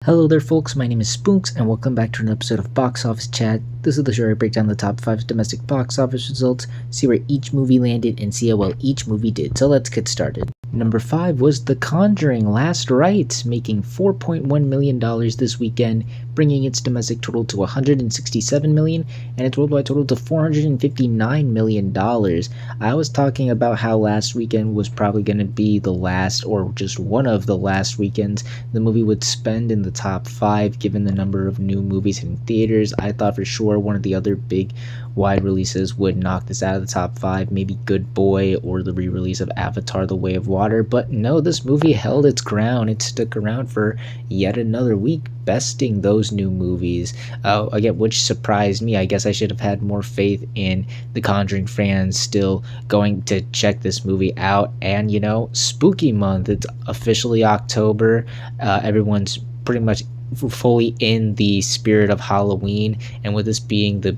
Hello there, folks. My name is Spoonks, and welcome back to an episode of Box Office Chat. This is the show where I break down the top 5 domestic box office results, see where each movie landed, and see how well each movie did. So let's get started. Number 5 was The Conjuring: Last Rites, making $4.1 million this weekend, bringing its domestic total to $167 million and its worldwide total to $459 million. I was talking about how last weekend was probably going to be the last, or just one of the last weekends the movie would spend in the top 5 given the number of new movies in theaters. I thought for sure one of the other big wide releases would knock this out of the top 5, maybe Good Boy or the re-release of Avatar: The Way of Water, but no, this movie held its ground. It stuck around for yet another week, besting those new movies, again, which surprised me. I guess I should have had more faith in the Conjuring fans still going to check this movie out. And spooky month, it's officially October. Everyone's pretty much fully in the spirit of Halloween, and with this being the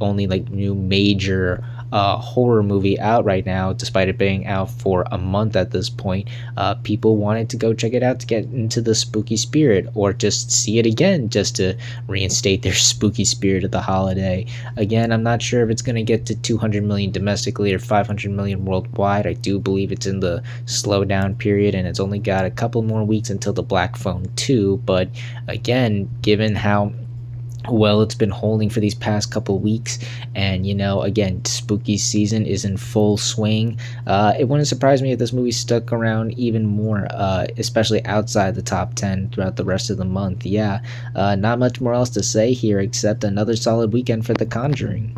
only new major horror movie out right now, despite it being out for a month at this point, people wanted to go check it out to get into the spooky spirit, or just see it again just to reinstate their spooky spirit of the holiday. Again, I'm not sure if it's going to get to 200 million domestically or 500 million worldwide. I do believe it's in the slowdown period, and it's only got a couple more weeks until the Black Phone 2, but again, given how well it's been holding for these past couple weeks, and again, spooky season is in full swing, it wouldn't surprise me if this movie stuck around even more, especially outside the top 10 throughout the rest of the month. Not much more else to say here except another solid weekend for The Conjuring.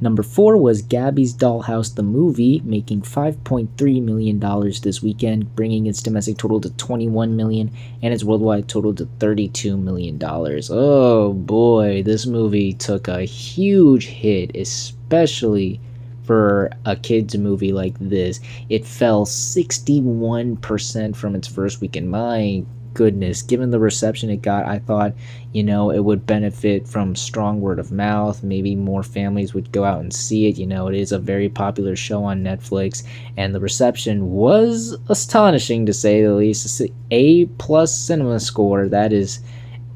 Number 4 was Gabby's Dollhouse the movie, making $5.3 million this weekend, bringing its domestic total to $21 million and its worldwide total to $32 million. Oh boy, this movie took a huge hit, especially for a kids movie like this. It fell 61% from its first weekend. My goodness, given the reception it got, I thought it would benefit from strong word of mouth. Maybe more families would go out and see it. It is a very popular show on Netflix, and the reception was astonishing to say the least. A+ cinema score, that is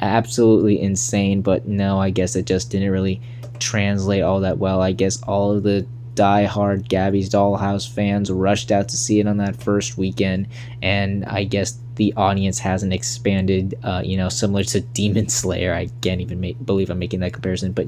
absolutely insane. But no, I guess it just didn't really translate all that well. I guess all of the die-hard Gabby's Dollhouse fans rushed out to see it on that first weekend, and I guess the audience hasn't expanded, similar to Demon Slayer. I can't even believe I'm making that comparison, but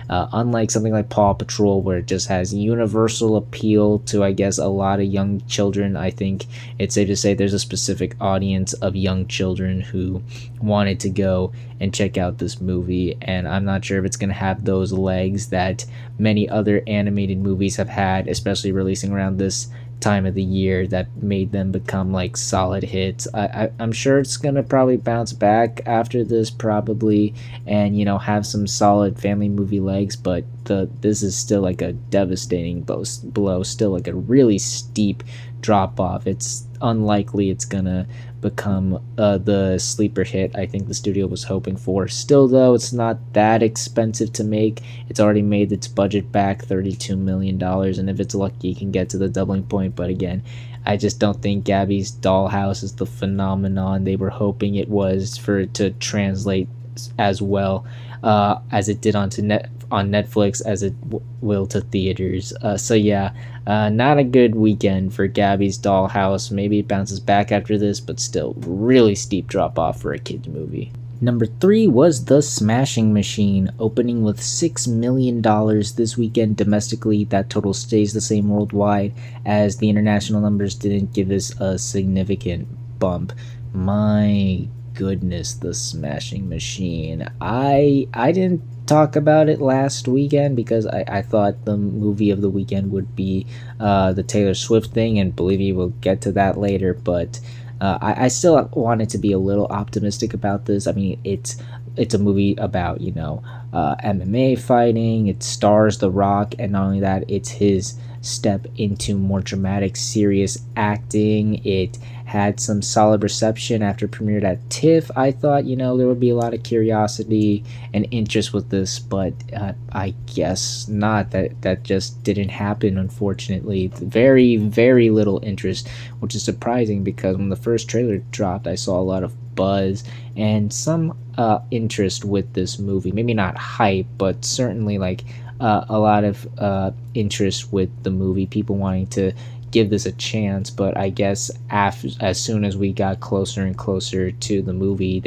unlike something like Paw Patrol, where it just has universal appeal to, I guess, a lot of young children, I think it's safe to say there's a specific audience of young children who wanted to go and check out this movie, and I'm not sure if it's going to have those legs that many other animated movies have had, especially releasing around this time of the year, that made them become solid hits. I'm sure it's gonna probably bounce back after this, probably, and have some solid family movie legs, but this is still a devastating blow, still a really steep drop off. It's unlikely it's gonna become the sleeper hit I think the studio was hoping for. Still though, it's not that expensive to make. It's already made its budget back, $32 million, and if it's lucky it can get to the doubling point. But again, I just don't think Gabby's Dollhouse is the phenomenon they were hoping it was, for it to translate as well as it did on Netflix as it will to theaters. Not a good weekend for Gabby's Dollhouse. Maybe it bounces back after this, but still really steep drop off for a kids movie. Number 3 was The Smashing Machine, opening with $6 million this weekend domestically. That total stays the same worldwide, as the international numbers didn't give this a significant bump. My goodness, The Smashing Machine. I didn't talk about it last weekend because I thought the movie of the weekend would be the Taylor Swift thing, and believe me, we'll get to that later, but I still wanted to be a little optimistic about this. I mean, it's a movie about MMA fighting. It stars The Rock, and not only that, it's his step into more dramatic, serious acting. It had some solid reception after it premiered at TIFF. I thought, there would be a lot of curiosity and interest with this, but I guess not. That just didn't happen, unfortunately. Very, very little interest, which is surprising because when the first trailer dropped, I saw a lot of buzz and some interest with this movie. Maybe not hype, but certainly like a lot of interest with the movie. People wanting to give this a chance, but I guess as soon as we got closer and closer to the movie,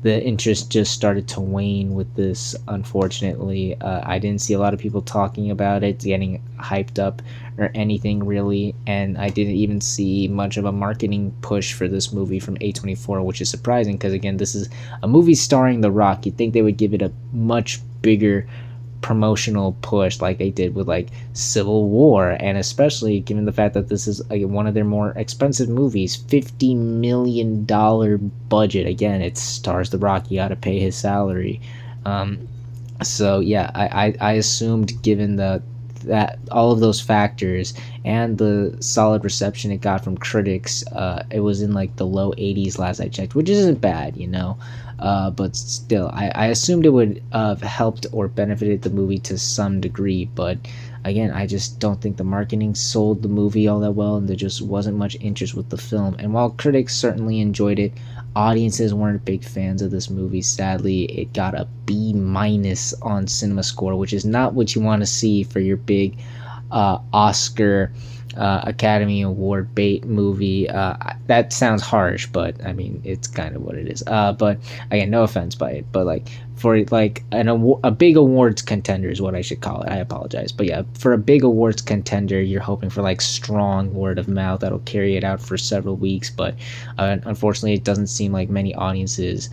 the interest just started to wane with this. Unfortunately, I didn't see a lot of people talking about it, getting hyped up or anything really, and I didn't even see much of a marketing push for this movie from A24, which is surprising because again, this is a movie starring The Rock. You'd think they would give it a much bigger promotional push like they did with like Civil War, and especially given the fact that this is one of their more expensive movies, $50 million budget. Again, it stars The Rock. You got to pay his salary. So yeah, I assumed given that all of those factors and the solid reception it got from critics, it was in like the low 80s last I checked, which isn't bad, but still, I assumed it would have helped or benefited the movie to some degree. But again, I just don't think the marketing sold the movie all that well, and there just wasn't much interest with the film. And while critics certainly enjoyed it, audiences weren't big fans of this movie. Sadly, it got a B- on CinemaScore, which is not what you want to see for your big Oscar Academy Award bait movie. That sounds harsh, but I mean it's kind of what it is. But again, no offense by it, but like for like a big awards contender is what I should call it. I apologize, but yeah, for a big awards contender, you're hoping for like strong word of mouth that'll carry it out for several weeks. But unfortunately, it doesn't seem like many audiences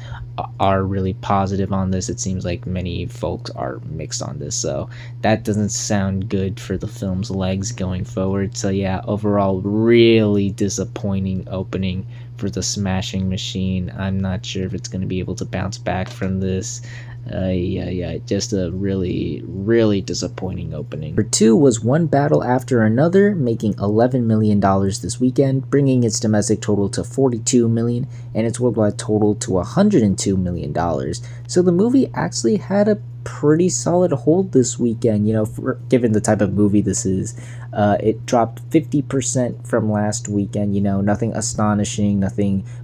are really positive on this. It seems like many folks are mixed on this, so that doesn't sound good for the film's legs going forward. So yeah, overall, really disappointing opening for the Smashing Machine. I'm not sure if it's going to be able to bounce back from this. Yeah, just a really, really disappointing opening. Number 2 was One Battle After Another, making $11 million this weekend, bringing its domestic total to $42 million and its worldwide total to $102 million. So the movie actually had a pretty solid hold this weekend, given the type of movie this is. It dropped 50% from last weekend, nothing astonishing,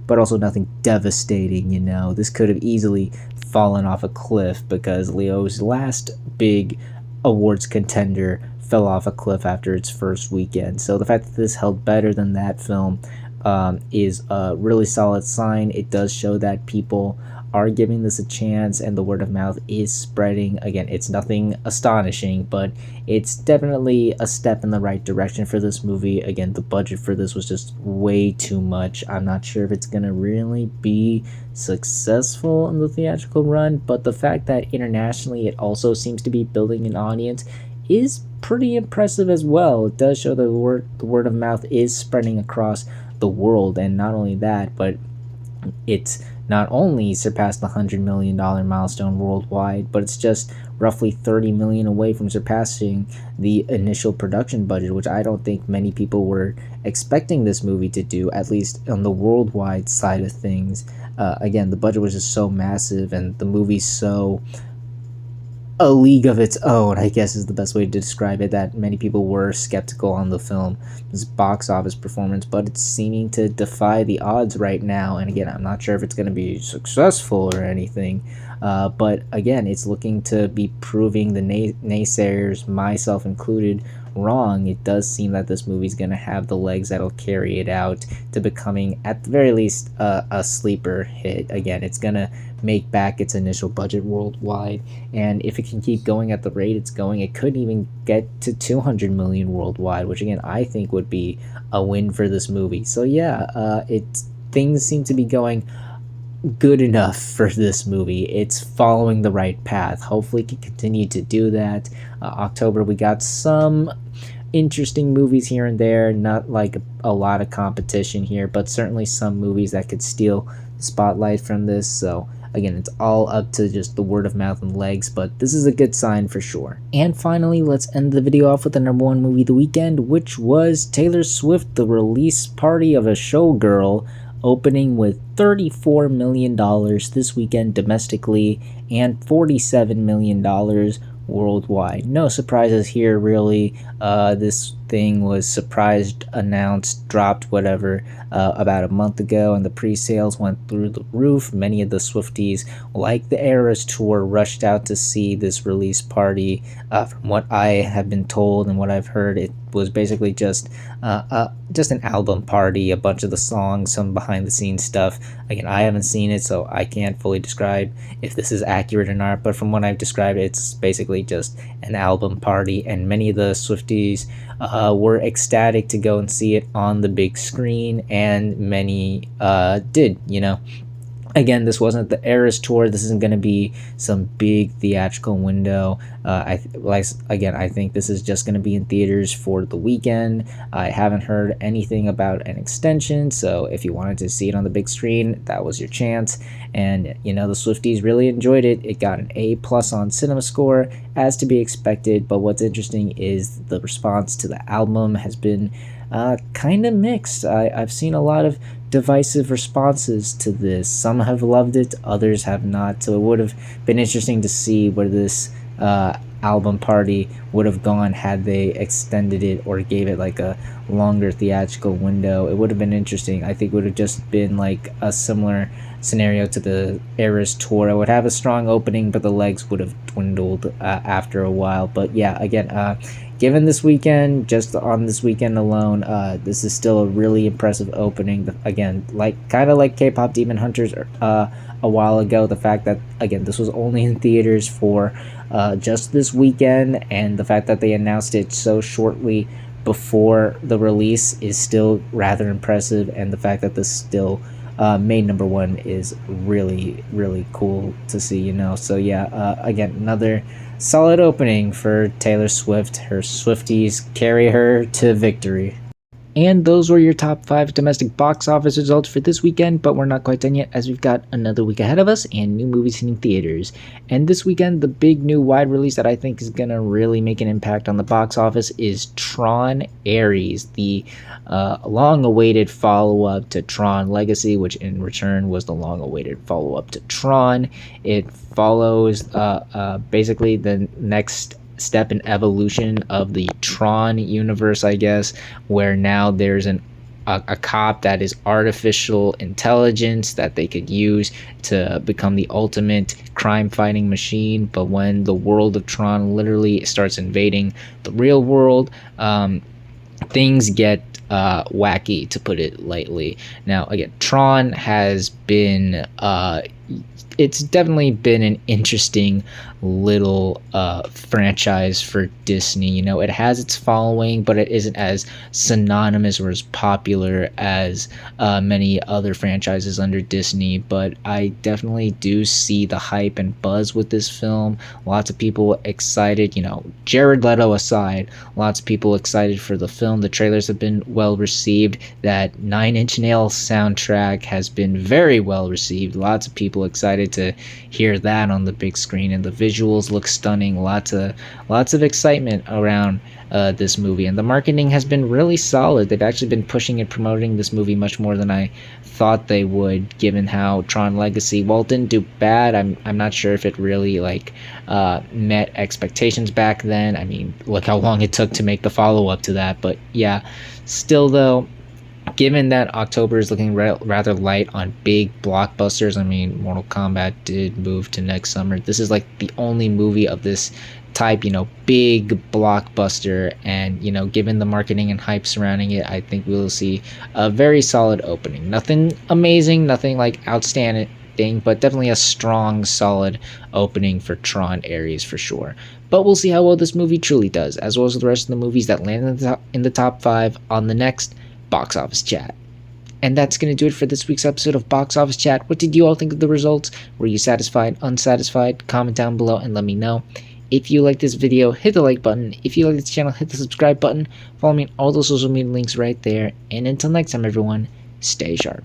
but also nothing devastating. This could have easily fallen off a cliff because Leo's last big awards contender fell off a cliff after its first weekend. So the fact that this held better than that film is a really solid sign. It does show that people are giving this a chance and the word of mouth is spreading. Again, it's nothing astonishing, but it's definitely a step in the right direction for this movie. Again, the budget for this was just way too much. I'm not sure if it's gonna really be successful in the theatrical run, but the fact that internationally it also seems to be building an audience is pretty impressive as well. It does show that the word of mouth is spreading across the world, and not only that, but it's not only surpassed the $100 million milestone worldwide, but it's just roughly $30 million away from surpassing the initial production budget, which I don't think many people were expecting this movie to do, at least on the worldwide side of things. Again, the budget was just so massive, and the movie's so a league of its own, I guess is the best way to describe it, that many people were skeptical on the film's box office performance, but it's seeming to defy the odds right now. And again, I'm not sure if it's going to be successful or anything, but again, it's looking to be proving the naysayers, myself included, wrong. It does seem that this movie's going to have the legs that'll carry it out to becoming, at the very least, a sleeper hit. Again, it's going to make back its initial budget worldwide, and if it can keep going at the rate it's going, it could even get to $200 million worldwide, which again I think would be a win for this movie. So yeah, things seem to be going good enough for this movie. It's following the right path. Hopefully it can continue to do that. October, we got some interesting movies here and there, not like a lot of competition here, but certainly some movies that could steal the spotlight from this. So again, it's all up to just the word of mouth and legs, but this is a good sign for sure. And finally, let's end the video off with the number 1 movie of the weekend, which was Taylor Swift, The Release Party of a Showgirl, opening with $34 million this weekend domestically and $47 million worldwide. No surprises here really. This thing was surprised, announced, dropped, whatever, about a month ago, and the pre-sales went through the roof. Many of the Swifties, like the Eras Tour, rushed out to see this release party. From what I have been told and what I've heard, it was basically just an album party, a bunch of the songs, some behind the scenes stuff. Again, I haven't seen it, so I can't fully describe if this is accurate or not, but from what I've described, it's basically just an album party, and many of the Swifties were ecstatic to go and see it on the big screen, and many did, Again, this wasn't the Eras Tour. This isn't going to be some big theatrical window. I think this is just going to be in theaters for the weekend. I haven't heard anything about an extension, so if you wanted to see it on the big screen, that was your chance. And the Swifties really enjoyed it. It got an A+ on CinemaScore, as to be expected. But what's interesting is the response to the album has been kind of mixed. I've seen a lot of divisive responses to this. Some have loved it, others have not. So it would have been interesting to see where this album party would have gone had they extended it or gave it like a longer theatrical window. It would have been interesting. I think it would have just been like a similar scenario to the Eras Tour. It would have a strong opening, but the legs would have dwindled after a while. But yeah, again, given this weekend, just on this weekend alone, this is still a really impressive opening. Again, kind of like K-pop Demon Hunters a while ago, the fact that, again, this was only in theaters for just this weekend, and the fact that they announced it so shortly before the release is still rather impressive, and the fact that this still made #1 is really, really cool to see, So yeah, again, another solid opening for Taylor Swift. Her Swifties carry her to victory. And those were your top 5 domestic box office results for this weekend, but we're not quite done yet, as we've got another week ahead of us and new movies hitting theaters. And this weekend, the big new wide release that I think is going to really make an impact on the box office is Tron Ares, the long-awaited follow-up to Tron Legacy, which in return was the long-awaited follow-up to Tron. It follows basically the next step in evolution of the Tron universe, I guess, where now there's a cop that is artificial intelligence that they could use to become the ultimate crime-fighting machine. But when the world of Tron literally starts invading the real world, things get wacky, to put it lightly. Now, again, Tron has been it's definitely been an interesting little franchise for Disney. It has its following, but it isn't as synonymous or as popular as many other franchises under Disney. But I definitely do see the hype and buzz with this film. Lots of people excited, Jared Leto aside, lots of people excited for the film. The trailers have been well received. That Nine Inch Nails soundtrack has been very well received. Lots of people excited to hear that on the big screen, and the visuals look stunning. Lots of excitement around this movie, and the marketing has been really solid. They've actually been pushing and promoting this movie much more than I thought they would, given how Tron Legacy, while it didn't do bad, I'm not sure if it really met expectations back then. I mean, look how long it took to make the follow-up to that. But yeah, still though, given that October is looking rather light on big blockbusters, I mean, Mortal Kombat did move to next summer. This is like the only movie of this type, big blockbuster, and given the marketing and hype surrounding it, I think we'll see a very solid opening. Nothing amazing, nothing like outstanding, but definitely a strong, solid opening for Tron Ares for sure. But we'll see how well this movie truly does, as well as the rest of the movies that land in the top 5 on the next Box Office Chat. And that's going to do it for this week's episode of Box Office Chat. What did you all think of the results? Were you satisfied, unsatisfied? Comment down below and let me know. If you like this video, hit the like button. If you like this channel, hit the subscribe button. Follow me on all those social media links right there. And until next time, everyone, stay sharp.